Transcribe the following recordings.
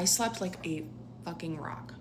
I slept like a fucking rock.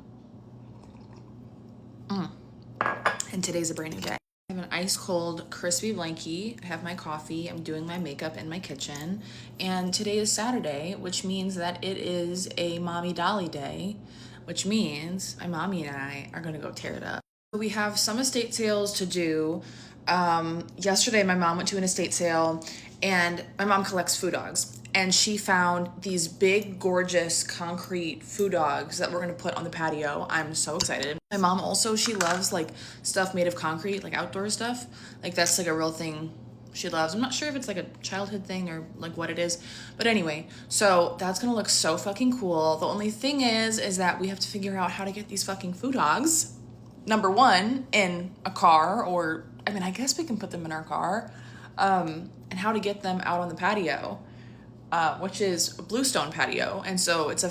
And today's a brand new day. I have an ice cold crispy blankie. I have my coffee. I'm doing my makeup in my kitchen. And today is Saturday, which means that it is a mommy dolly day, which means my mommy and I are gonna go tear it up. We have some estate sales to do. Yesterday my mom went to an estate sale, and my mom collects food dogs. And she found these big, gorgeous concrete food dogs that we're gonna put on the patio. I'm so excited. My mom also, she loves like stuff made of concrete, like outdoor stuff. Like that's like a real thing she loves. I'm not sure if it's like a childhood thing or like what it is. But anyway, so that's gonna look so fucking cool. The only thing is that we have to figure out how to get these fucking food dogs, number one, in a car, or I mean, I guess we can put them in our car, and how to get them out on the patio. Which is a bluestone patio, and so it's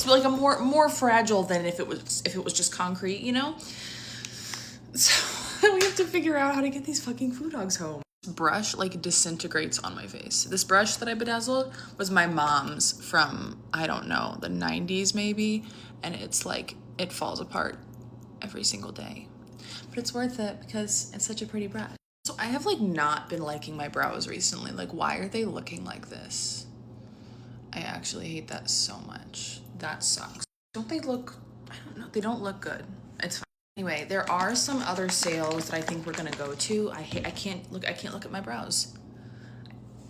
like a more fragile than if it was just concrete, you know. So we have to figure out how to get these fucking food dogs home. This brush like disintegrates on my face. This brush that I bedazzled was my mom's from, I don't know, the 90s maybe, and it's like it falls apart every single day, but it's worth it because it's such a pretty brush. So I have like not been liking my brows recently. Like, why are they looking like this? I actually hate that so much. That sucks. Don't they look, I don't know, they don't look good. It's fine. Anyway, there are some other sales that I think we're gonna go to. I can't look at my brows.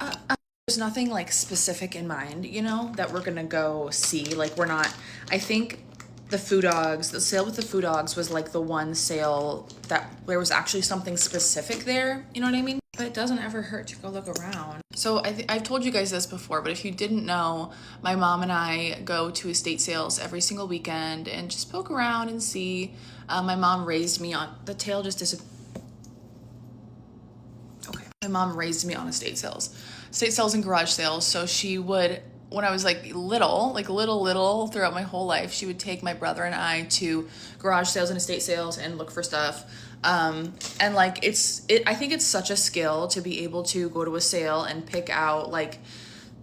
There's nothing like specific in mind, you know, that we're gonna go see. Like I think the sale with the food dogs was like the one sale that there was actually something specific there, you know what I mean? But it doesn't ever hurt to go look around. So I've told you guys this before, but if you didn't know, my mom and I go to estate sales every single weekend and just poke around and see. My mom raised me on, the tail just disappeared. Okay. My mom raised me on estate sales and garage sales. So she would, when I was like little throughout my whole life, she would take my brother and I to garage sales and estate sales and look for stuff. And like I think it's such a skill to be able to go to a sale and pick out, like,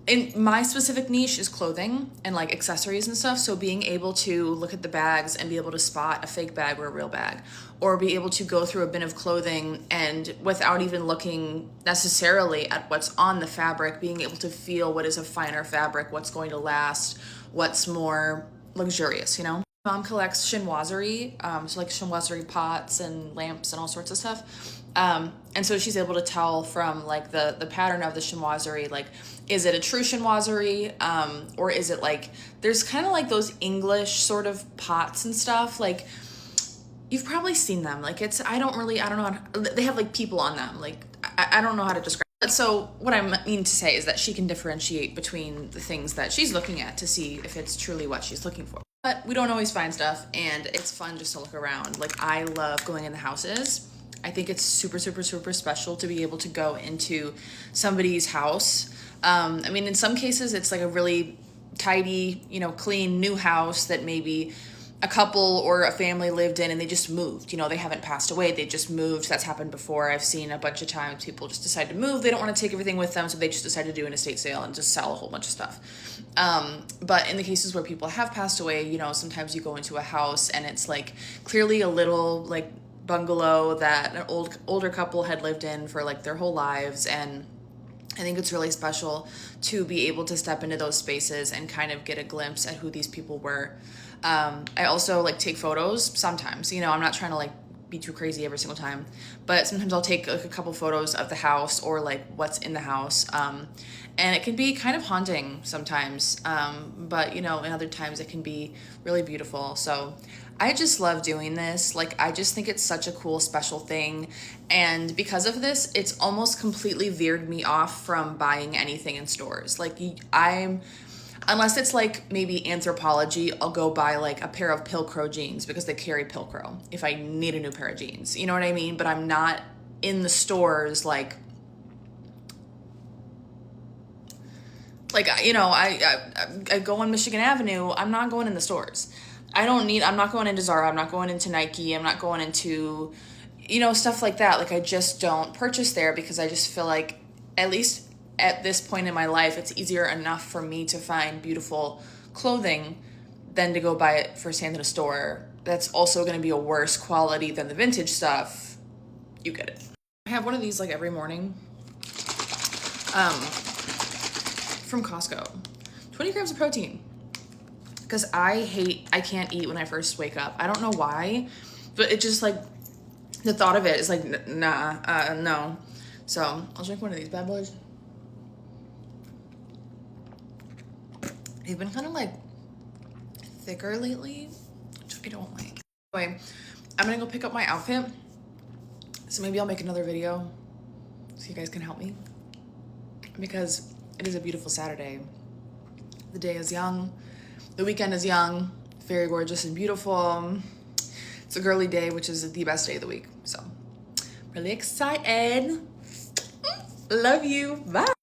in my specific niche is clothing and like accessories and stuff. So being able to look at the bags and be able to spot a fake bag or a real bag, or be able to go through a bin of clothing and without even looking necessarily at what's on the fabric, being able to feel what is a finer fabric, what's going to last, what's more luxurious, you know? Mom collects chinoiserie, so like chinoiserie pots and lamps and all sorts of stuff. And so she's able to tell from like the pattern of the chinoiserie, like, is it a true chinoiserie? Or is it like, there's kind of like those English sort of pots and stuff. Like, you've probably seen them. Like I don't know. They have like people on them. Like, I don't know how to describe it. So what I mean to say is that she can differentiate between the things that she's looking at to see if it's truly what she's looking for. But we don't always find stuff, and it's fun just to look around. Like, I love going in the houses. I think it's super, super, super special to be able to go into somebody's house. I mean, in some cases, it's like a really tidy, you know, clean new house that maybe a couple or a family lived in and they just moved. You know, they haven't passed away, they just moved. That's happened before. I've seen a bunch of times people just decide to move. They don't want to take everything with them, so they just decide to do an estate sale and just sell a whole bunch of stuff. But in the cases where people have passed away, you know, sometimes you go into a house and it's like clearly a little like bungalow that an older couple had lived in for like their whole lives. And I think it's really special to be able to step into those spaces and kind of get a glimpse at who these people were. I also like take photos sometimes, you know, I'm not trying to like be too crazy every single time, but sometimes I'll take like a couple photos of the house or like what's in the house. And it can be kind of haunting sometimes. But you know, in other times it can be really beautiful. So I just love doing this. Like, I just think it's such a cool, special thing. And because of this, it's almost completely veered me off from buying anything in stores. Like, unless it's like maybe Anthropologie, I'll go buy like a pair of Pilcro jeans because they carry Pilcro if I need a new pair of jeans. You know what I mean? But I'm not in the stores like, you know, I go on Michigan Avenue. I'm not going in the stores. I'm not going into Zara. I'm not going into Nike. I'm not going into, you know, stuff like that. Like, I just don't purchase there because I just feel like, at least at this point in my life, it's easier enough for me to find beautiful clothing than to go buy it firsthand in a store. That's also going to be a worse quality than the vintage stuff. You get it. I have one of these like every morning from Costco. 20 grams of protein. Because I can't eat when I first wake up. I don't know why, but it just like, the thought of it is like, no. So I'll drink one of these bad boys. They've been kind of like thicker lately, which I don't like. Anyway, I'm gonna go pick up my outfit. So maybe I'll make another video so you guys can help me. Because it is a beautiful Saturday. The day is young. The weekend is young. Very gorgeous and beautiful. It's a girly day, which is the best day of the week. So, really excited. Love you. Bye.